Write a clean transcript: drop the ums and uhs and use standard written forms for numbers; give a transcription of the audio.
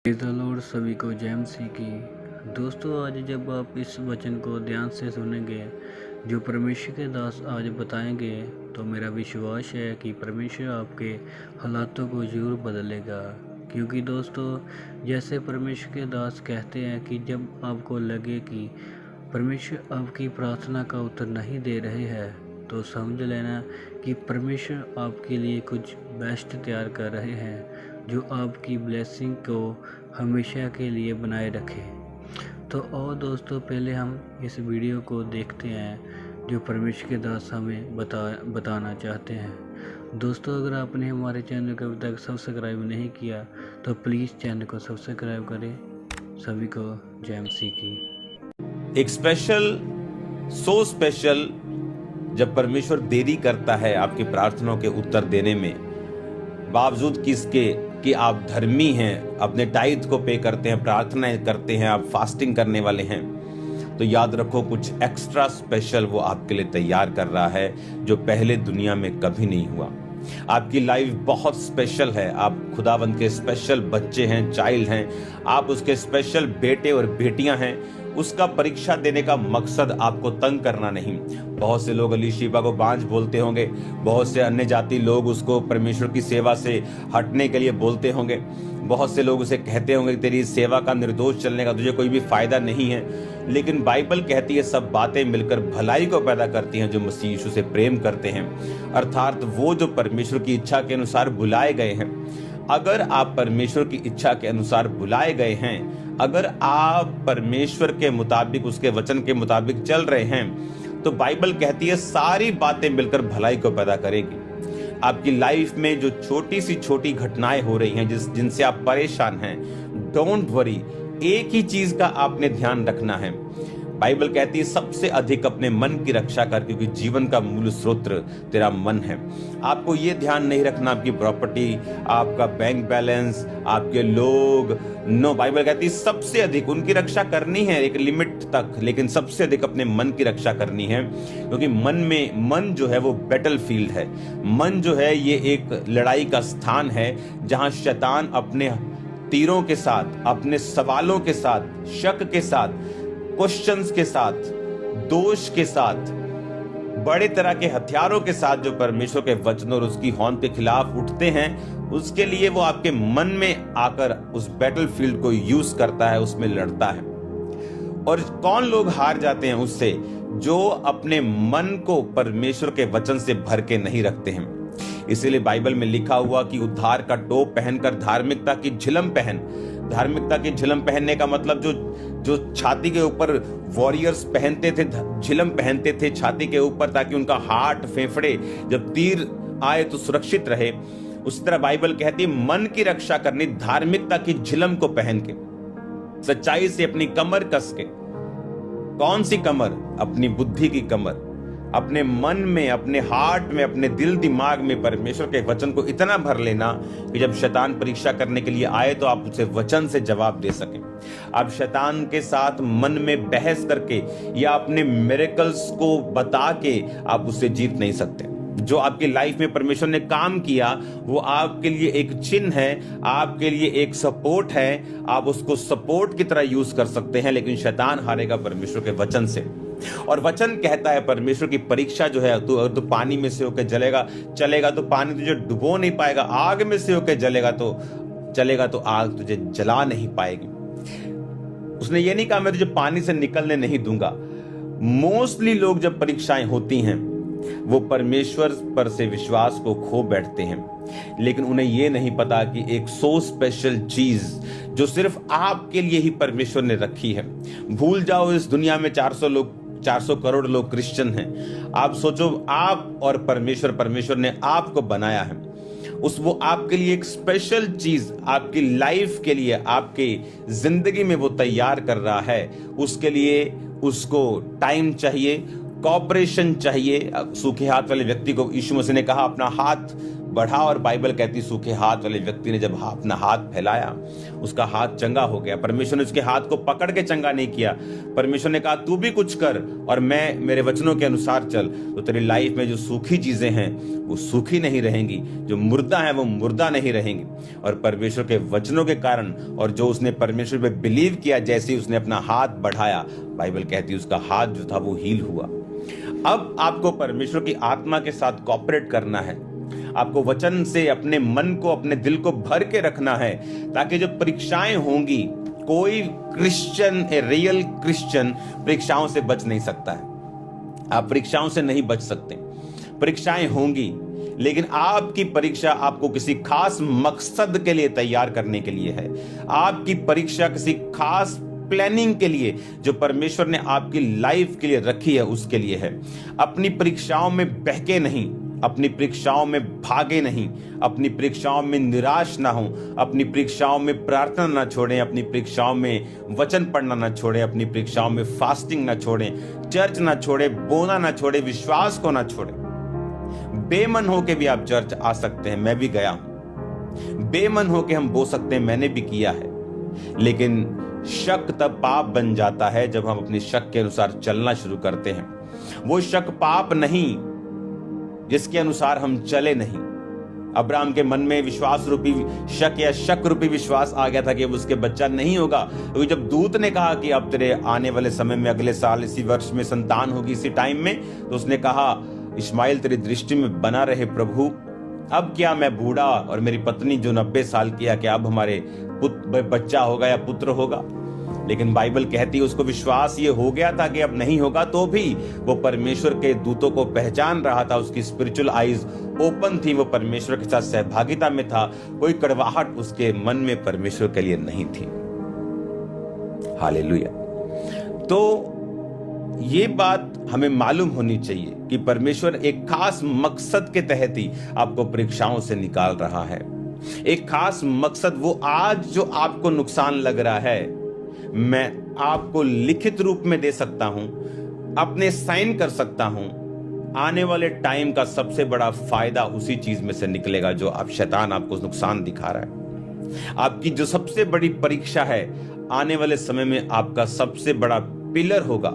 Praise the Lord. सभी को जय मसीह की। दोस्तों, आज जब आप इस वचन को ध्यान से सुनेंगे जो परमेश्वर के दास आज बताएंगे, तो मेरा विश्वास है कि परमेश्वर आपके हालातों को ज़रूर बदलेगा। क्योंकि दोस्तों, जैसे परमेश्वर के दास कहते हैं कि जब आपको लगे कि परमेश्वर आपकी प्रार्थना का उत्तर नहीं दे रहे हैं, तो समझ लेना कि परमेश्वर आपके लिए कुछ बेस्ट तैयार कर रहे हैं, जो आपकी ब्लेसिंग को हमेशा के लिए बनाए रखे। तो और दोस्तों, पहले हम इस वीडियो को देखते हैं जो परमेश्वर के दास हमें बताना चाहते हैं। दोस्तों, अगर आपने हमारे चैनल को अभी तक सब्सक्राइब नहीं किया तो प्लीज़ चैनल को सब्सक्राइब करें। सभी को जय मसीह की। एक सो स्पेशल जब परमेश्वर देरी करता है आपकी प्रार्थनाओं के उत्तर देने में, बावजूद किसके कि आप धर्मी हैं, अपने टाइथ को पे करते हैं, प्रार्थनाएं करते हैं, आप फास्टिंग करने वाले हैं, तो याद रखो कुछ एक्स्ट्रा स्पेशल वो आपके लिए तैयार कर रहा है जो पहले दुनिया में कभी नहीं हुआ। आपकी लाइफ बहुत स्पेशल है। आप खुदावंद के स्पेशल बच्चे हैं, चाइल्ड हैं, आप उसके स्पेशल बेटे और बेटियां हैं। उसका परीक्षा देने का मकसद आपको तंग करना नहीं। बहुत से लोग अलीशिबा को बांझ बोलते होंगे, बहुत से अन्य जाति लोग उसको परमेश्वर की सेवा से हटने के लिए बोलते होंगे, बहुत से लोग उसे कहते होंगे कि तेरी सेवा का निर्दोष चलने का तुझे कोई भी फायदा नहीं है। लेकिन बाइबल कहती है सब बातें मिलकर भलाई को पैदा करती हैं जो मसीह यीशु से प्रेम करते हैं, अर्थात वो जो परमेश्वर की इच्छा के अनुसार बुलाए गए हैं। अगर आप परमेश्वर की इच्छा के अनुसार बुलाए गए हैं, अगर आप परमेश्वर के मुताबिक, उसके वचन के मुताबिक चल रहे हैं, तो बाइबल कहती है सारी बातें मिलकर भलाई को पैदा करेगी। आपकी लाइफ में जो छोटी सी छोटी घटनाएं हो रही हैं जिनसे आप परेशान हैं, डोंट वरी, एक ही चीज का आपने ध्यान रखना है। बाइबल कहती है सबसे अधिक अपने मन की रक्षा कर, क्योंकि जीवन का मूल स्रोत तेरा मन है। आपको ये ध्यान नहीं रखना आपकी प्रॉपर्टी, आपका बैंक बैलेंस, आपके लोग। नो, बाइबल कहती है सबसे अधिक उनकी रक्षा करनी है एक लिमिट तक, लेकिन सबसे अधिक अपने मन की रक्षा करनी है, क्योंकि मन जो है वो बैटल फील्ड है। मन जो है ये एक लड़ाई का स्थान है जहां शैतान अपने तीरों के साथ, अपने सवालों के साथ, शक के साथ, क्वेश्चंस के साथ, दोष के साथ, बड़े तरह के हथियारों के साथ जो परमेश्वर के वचन और उसकी हौन के खिलाफ उठते हैं, उसके लिए वो आपके मन में आकर उस बैटलफील्ड को यूज करता है, उसमें लड़ता है। और कौन लोग हार जाते हैं उससे? जो अपने मन को परमेश्वर के वचन से भर के नहीं रखते हैं। इसीलिए बाइबल में लिखा हुआ कि उद्धार का टोप पहनकर धार्मिकता की झिलम पहन। धार्मिकता की झिलम पहनने का मतलब जो छाती के ऊपर वॉरियर्स पहनते थे, झिलम पहनते थे छाती के ऊपर, ताकि उनका हार्ट, फेफड़े जब तीर आए तो सुरक्षित रहे। उसी तरह बाइबल कहती है मन की रक्षा करनी धार्मिकता की झिलम को पहन के, सच्चाई से अपनी कमर कस के। कौन सी कमर? अपनी बुद्धि की कमर। अपने मन में, अपने हार्ट में, अपने दिल दिमाग में परमेश्वर के वचन को इतना भर लेना कि जब शैतान परीक्षा करने के लिए आए तो आप उसे वचन से जवाब दे सकें। आप शैतान के साथ मन में बहस करके या अपने मिरेकल्स को बता के आप उससे जीत नहीं सकते। जो आपकी लाइफ में परमेश्वर ने काम किया वो आपके लिए एक चिन्ह है, आपके लिए एक सपोर्ट है। आप उसको सपोर्ट की तरह यूज कर सकते हैं, लेकिन शैतान हारेगा परमेश्वर के वचन से। और वचन कहता है परमेश्वर की परीक्षा जो है, तू पानी में से होकर चलेगा तो पानी तुझे डुबो नहीं पाएगा, आग में से होकर चलेगा तो आग तुझे जला नहीं पाएगी। उसने ये नहीं कहा मैं तुझे पानी से निकलने नहीं दूंगा। मोस्टली लोग जब परीक्षाएं होती हैं वो परमेश्वर पर से विश्वास को खो बैठते हैं, लेकिन उन्हें यह नहीं पता कि एक सो स्पेशल चीज जो सिर्फ आपके लिए ही परमेश्वर ने रखी है। भूल जाओ इस दुनिया में 400 करोड़ लोग क्रिश्चियन हैं। आप सोचो, आप और परमेश्वर ने आपको बनाया है। वो आपके लिए एक स्पेशल चीज आपकी लाइफ के लिए, आपकी जिंदगी में वो तैयार कर रहा है। उसके लिए उसको टाइम चाहिए, कॉपरेशन चाहिए। सूखे हाथ वाले व्यक्ति को यीशु मसीह ने कहा अपना हाथ बढ़ा और बाइबल कहती सूखे हाथ वाले व्यक्ति ने जब अपना हाथ फैलाया, उसका हाथ चंगा हो गया। परमेश्वर ने उसके हाथ को पकड़ के चंगा नहीं किया। परमेश्वर ने कहा तू भी कुछ कर और मैं मेरे वचनों के अनुसार चल, तो तेरी लाइफ में जो सूखी चीजें हैं वो सूखी नहीं रहेंगी, जो मुर्दा है वो मुर्दा नहीं रहेंगी। और परमेश्वर के वचनों के कारण और जो उसने परमेश्वर पे बिलीव किया, जैसे ही उसने अपना हाथ बढ़ाया, बाइबल कहती उसका हाथ जो था वो हील हुआ। अब आपको परमेश्वर की आत्मा के साथ कोऑपरेट करना है। आपको वचन से अपने मन को, अपने दिल को भर के रखना है, ताकि जो परीक्षाएं होंगी, कोई क्रिश्चियन, ए रियल क्रिश्चियन परीक्षाओं से बच नहीं सकता है। आप परीक्षाओं से नहीं बच सकते। परीक्षाएं होंगी, लेकिन आपकी परीक्षा आपको किसी खास मकसद के लिए तैयार करने के लिए है। आपकी परीक्षा किसी खास प्लानिंग के लिए जो परमेश्वर ने आपकी लाइफ के लिए रखी है उसके लिए है। अपनी परीक्षाओं में बहके नहीं, अपनी परीक्षाओं में भागे नहीं, अपनी परीक्षाओं में निराश ना हो, अपनी परीक्षाओं में प्रार्थना ना छोड़ें, अपनी परीक्षाओं में वचन पढ़ना ना छोड़ें, अपनी परीक्षाओं में फास्टिंग ना छोड़ें, चर्च ना छोड़ें, बोना ना छोड़ें, विश्वास को ना छोड़ें। बेमन होके भी आप चर्च आ सकते हैं, मैं भी गया हूं। बेमन होके हम बो सकते हैं, मैंने भी किया है। लेकिन शक तब पाप बन जाता है जब हम अपनी शक के अनुसार चलना शुरू करते हैं। वो शक पाप नहीं जिसके अनुसार हम चले नहीं। अब्राहम के मन में विश्वास रूपी शक या शक रूपी विश्वास आ गया था कि अब उसके बच्चा नहीं होगा। तो जब दूत ने कहा कि अब तेरे आने वाले समय में, अगले साल इसी वर्ष में संतान होगी, इसी टाइम में, तो उसने कहा इस्माइल तेरी दृष्टि में बना रहे प्रभु। अब क्या मैं बूढ़ा और मेरी पत्नी जो 90 साल की है, क्या अब हमारे बच्चा होगा या पुत्र होगा? लेकिन बाइबल कहती है उसको विश्वास ये हो गया था कि अब नहीं होगा, तो भी वो परमेश्वर के दूतों को पहचान रहा था। उसकी स्पिरिचुअल आईज ओपन थी, वो परमेश्वर के साथ सहभागिता में था। कोई कड़वाहट उसके मन में परमेश्वर के लिए नहीं थी। हालेलुया। तो ये बात हमें मालूम होनी चाहिए कि परमेश्वर एक खास मकसद के तहत ही आपको परीक्षाओं से निकाल रहा है। एक खास मकसद, वो आज जो आपको नुकसान लग रहा है, मैं आपको लिखित रूप में दे सकता हूं, अपने साइन कर सकता हूं। आने वाले टाइम का सबसे बड़ा फायदा उसी चीज में से निकलेगा जो आप शैतान आपको नुकसान दिखा रहा है। आपकी जो सबसे बड़ी परीक्षा है, आने वाले समय में आपका सबसे बड़ा पिलर होगा।